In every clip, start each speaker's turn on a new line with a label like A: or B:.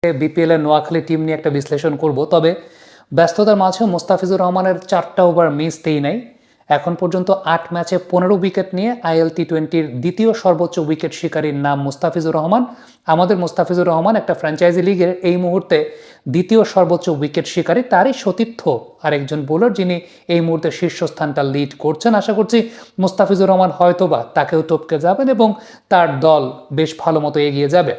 A: BPL এর Noakhali team নিয়ে একটা বিশ্লেষণ করব। তবে ব্যস্ততার মাঝে মোস্তাফিজুর রহমানের 4টা ওভার মিসতেই নাই। এখন পর্যন্ত 8 ম্যাচে 15 উইকেট নিয়ে আইএল টি20-র দ্বিতীয় সর্বোচ্চ উইকেট শিকারীর নাম মুস্তাফিজুর রহমান। আমাদের মুস্তাফিজুর রহমান একটা ফ্র্যাঞ্চাইজি লিগের এই মুহূর্তে দ্বিতীয় সর্বোচ্চ উইকেট শিকারী, তারই সতীর্থ আরেকজন বোলার যিনি এই মুহূর্তে শীর্ষস্থানটা লিড করছেন। আশা করছি মুস্তাফিজুর রহমান হয়তোবা তাকেও টপকে যাবেন এবং তার দল বেশ ভালো মতো এগিয়ে যাবে।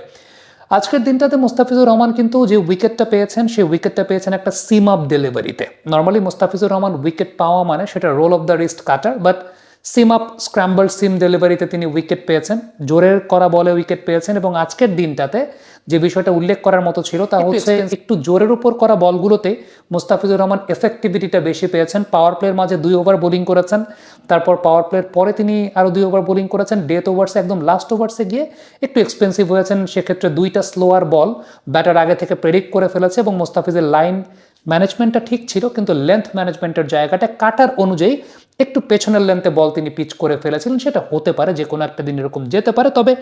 A: আজকের দিনটাতে মুস্তাফিজুর রহমান কিন্তু যে উইকেটটা পেয়েছেন সেই উইকেটটা পেয়েছেন একটা সিম আপ ডেলিভারিতে। নর্মালি মুস্তাফিজুর রহমান উইকেট পাওয়া মানে সেটা roll of the wrist cutter, but seam up scramble seam ডেলিভারিতে তিনি উইকেট পেয়েছেন, জোরের করা বলে উইকেট পেয়েছেন। এবং আজকের দিনটাতে যে বিষয়টা উল্লেখ করার মতো ছিল তা হচ্ছে একটু জোরের উপর করা বলগুলোতে মুস্তাফিজুর রহমান এফেক্টিভিটিটা বেশি পেয়েছেন। পাওয়ার প্লের মাঝে 2 ওভার বোলিং করেছেন, তারপর পাওয়ার প্লের পরে তিনি আরও 2 ওভার বোলিং করেছেন। ডেথ ওভার্সে একদম লাস্ট ওভার্সে গিয়ে একটু এক্সপেন্সিভ হয়েছেন, সেক্ষেত্রে 2টা স্লোয়ার বল ব্যাটার আগে থেকে প্রেডিক্ট করে ফেলেছে এবং মুস্তাফিজের লাইন ম্যানেজমেন্টটা ঠিক ছিল, কিন্তু লেন্থ ম্যানেজমেন্টের জায়গাটা কাটার অনুযায়ী একটু পেছনের লেন্থে বল তিনি পিচ করে ফেলেছিলেন। সেটা হতে পারে, যে কোনো একটা দিন এরকম যেতে পারে। তবে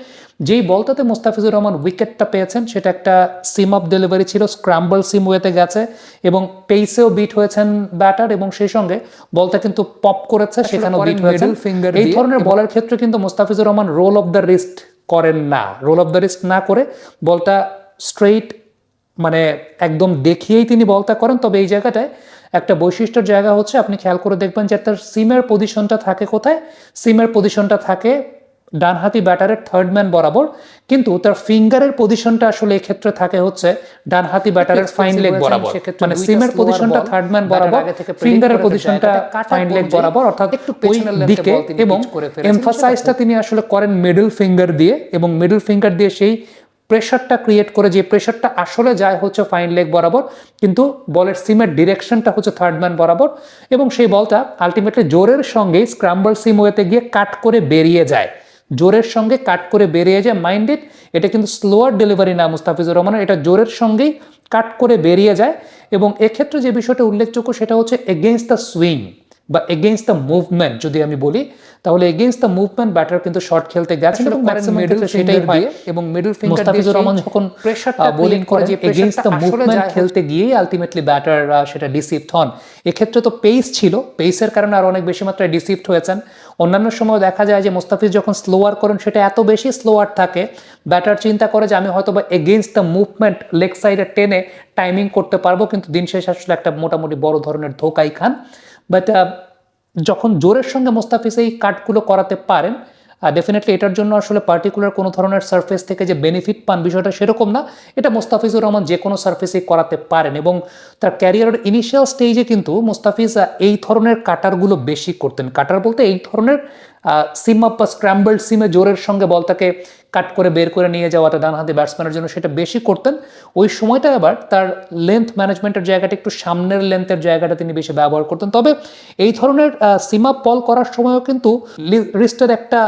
A: যেই বলটাতে মুস্তাফিজুর রহমান উইকেটটা পেয়েছেন সেটা একটা সিম আপ ডেলিভারি ছিল, স্ক্র্যাম্বল সিম ওয়েতে গেছে এবং পেসেও বিট হয়েছেন ব্যাটার এবং সেই সঙ্গে বলটা কিন্তু পপ করেছে, সেখানেও বিট হয়েছেন। এই ধরনের বলের ক্ষেত্রে কিন্তু Mustafizur Rahman roll of the wrist করেন না। রোল অফ দ্য রিস্ট না করে বলটা স্ট্রেইট মানে একদম দেখিয়েই তিনি বলটা করেন। তবে এই জায়গাটায় একটা বৈশিষ্ট্যের জায়গা হচ্ছে, আপনি খেয়াল করে দেখবেন যে তার সিমের পজিশনটা থাকে কোথায়। সিমের পজিশনটা থাকে ডানহাতি ব্যাটারের থার্ড ম্যান বরাবর, কিন্তু তার ফিঙ্গারের পজিশনটা আসলে এই ক্ষেত্রে থাকে হচ্ছে ডানহাতি ব্যাটারের ফাইন লেগ বরাবর। মানে সিমের পজিশনটা থার্ড ম্যান বরাবর, ফিঙ্গারের পজিশনটা ফাইন লেগ বরাবর, অর্থাৎ একটু পেছনের দিকে। এবং এমফাসাইজটা তিনি আসলে করেন মিডল ফিঙ্গার দিয়ে, এবং মিডল ফিঙ্গার দিয়ে সেই প্রেশারটা ক্রিয়েট করে, যে প্রেশারটা আসলে যায় হচ্ছে ফাইন লেগ বরাবর, কিন্তু বলের সিমের ডিরেকশনটা হচ্ছে থার্ড ম্যান বরাবর। এবং সেই বলটা আলটিমেটলি জোরের সঙ্গে স্ক্র্যাম্বল সিম ওয়েতে গিয়ে কাট করে বেরিয়ে যায়, জোরের সঙ্গে কাট করে বেরিয়ে যায়। মাইন্ডেড, এটা কিন্তু স্লোয়ার ডেলিভারি না মুস্তাফিজুর রহমানের, এটা জোরের সঙ্গেই কাট করে বেরিয়ে যায়। এবং এক্ষেত্রে যে বিষয়টা উল্লেখযোগ্য সেটা হচ্ছে এগেইনস্ট দ্য সুইং বা এগেইনস্ট দ্য মুভমেন্ট যদি আমি বলি, তাহলে এগেইনস্ট দ্য মুভমেন্ট ব্যাটার কিন্তু শর্ট খেলতে গেছেন এবং মিডল সেটাই হয়। এবং মিডল ফিঙ্গার মুস্তাফিজুর রহমান যখন প্রেসারটা বোলিং করে যে এগেইনস্ট দ্য মুভমেন্ট খেলতে গিয়েই আলটিমেটলি ব্যাটার সেটা ডিসিভড হন। এক্ষেত্রে তো পেস ছিল, পেসের কারণে আরো অনেক বেশি মাত্রায় ডিসিভড হয়েছেন। অন্যান্য সময় দেখা যায় যে মুস্তাফিজ যখন স্লোয়ার করেন সেটা এত বেশি স্লোয়ার থাকে, ব্যাটার চিন্তা করে যে আমি হয়তো বা এগেইনস্ট দ্য মুভমেন্ট লেগ সাইডে টেনে টাইমিং করতে পারবো, কিন্তু দিন শেষে আসলে একটা মোটামুটি বড় ধরনের ধোকাই খান। বাট যখন জোরের সঙ্গে মুস্তাফিজ এই কাটগুলো করাতে পারেন, ডেফিনেটলি এটার জন্য আসলে পার্টিকুলার কোনো ধরনের সারফেস থেকে যে বেনিফিট পান বিষয়টা সেরকম না। এটা মুস্তাফিজুর রহমান যে কোনো সারফেসেই করাতে পারেন এবং তার ক্যারিয়ারের ইনিশিয়াল স্টেজে কিন্তু মুস্তাফিজ এই ধরনের কাটারগুলো বেশি করতেন। কাটার বলতে এই ধরনের সিম আপ বা স্ক্র্যাম্বলড সিমে জোরের সঙ্গে বলটাকে কাট করে বের করে নিয়ে যাওয়াটা ডানহাতি ব্যাটসম্যানের জন্য সেটা বেশি করতেন। ওই সময়টা আবার তার লেন্থ ম্যানেজমেন্টের জায়গাটা একটু সামনের লেন্থের জায়গাটা তিনি বেশি ব্যবহার করতেন। তবে এই ধরনের সিম আপ বল করার সময়ও কিন্তু রিস্টের একটা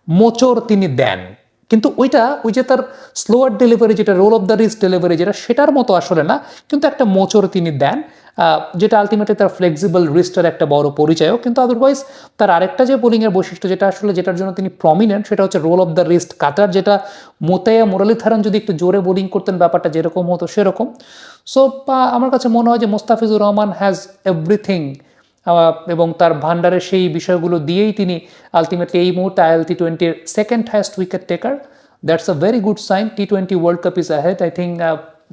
A: মোচড় তিনি দেন, কিন্তু ওই যে তার স্লোয়ার ডেলিভারি, যেটা roll of the wrist delivery যেটা, সেটার মতো আসলে না, কিন্তু একটা মোচড় তিনি দেন, যেটা আলটিমেটলি তার ফ্লেক্সিবল রিস্টের একটা বড় পরিচয়ও। কিন্তু আদারওয়াইজ তার আরেকটা যে বোলিংয়ের বৈশিষ্ট্য যেটা আসলে যেটার জন্য তিনি প্রমিনেন্ট, সেটা হচ্ছে রোল অফ দ্য রিস্ট কাটার, যেটা মোতায়া মুরলীধরন যদি একটু জোরে বোলিং করতেন ব্যাপারটা যেরকম হতো সেরকম। সো আমার কাছে মনে হয় যে মুস্তাফিজুর রহমান হ্যাজ এভরিথিং, এবং তার ভান্ডারে সেই বিষয়গুলো দিয়েই তিনি আলটিমেটলি এই মুহূর্তে আইএল টি20-র second highest wicket taker. That's a very good sign. টি20 world cup is ahead. I think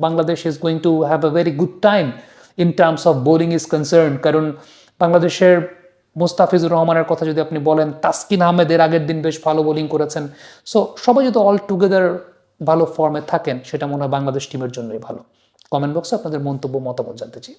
A: Bangladesh is going to have a very good time in terms of bowling is concern. কারণ বাংলাদেশের মুস্তাফিজুর রহমানের কথা যদি আপনি বলেন, তাসকিন আহমেদের আগের দিন বেশ ভালো বোলিং করেছেন। সো সবাই যদি অল টুগেদার ভালো ফর্মে থাকেন, সেটা মনে হয় বাংলাদেশ টিমের জন্যই ভালো। কমেন্ট বক্সে আপনাদের মন্তব্য মতামত জানতে চাই।